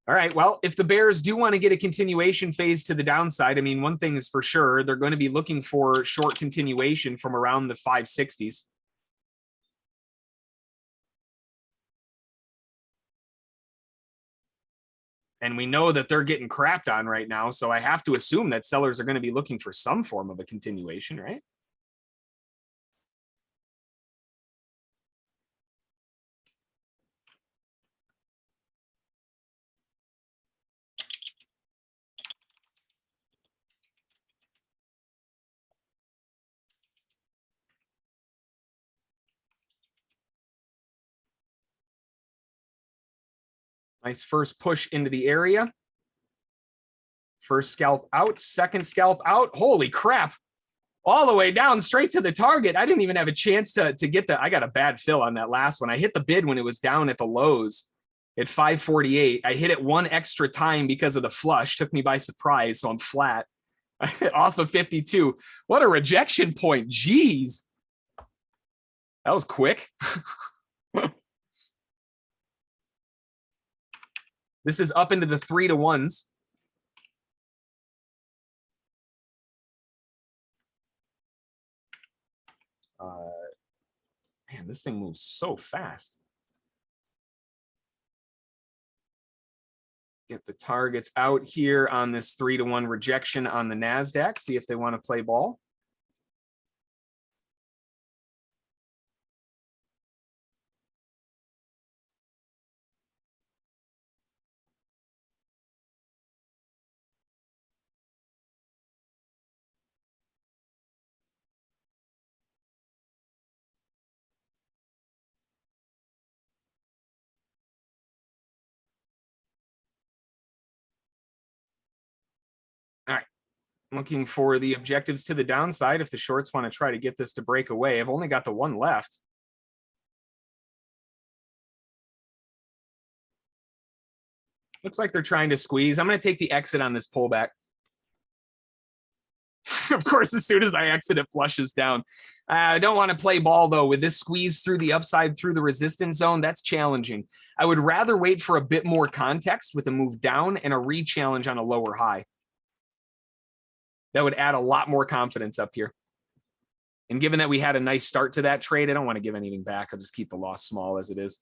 All right, well, if the bears do want to get a continuation phase to the downside, I mean, one thing is for sure, they're going to be looking for short continuation from around the 560s. And we know that they're getting crapped on right now, so I have to assume that sellers are going to be looking for some form of a continuation, right? Nice first push into the area. First scalp out, second scalp out. Holy crap. All the way down straight to the target. I didn't even have a chance to get the, I got a bad fill on that last one. I hit the bid when it was down at the lows at 548. I hit it one extra time because of the flush. Took me by surprise, so I'm flat. Off of 52. What a rejection point. Jeez. That was quick. This is up into the 3-to-1s. Man, this thing moves so fast. Get the targets out here on this 3-to-1 rejection on the Nasdaq. See if they want to play ball. All right. Looking for the objectives to the downside if the shorts want to try to get this to break away. I've only got the one left. Looks like they're trying to squeeze. I'm going to take the exit on this pullback. Of course, as soon as I exit, it flushes down. I don't want to play ball, though. With this squeeze through the upside, through the resistance zone, that's challenging. I would rather wait for a bit more context with a move down and a re-challenge on a lower high. That would add a lot more confidence up here. And given that we had a nice start to that trade, I don't want to give anything back. I'll just keep the loss small as it is.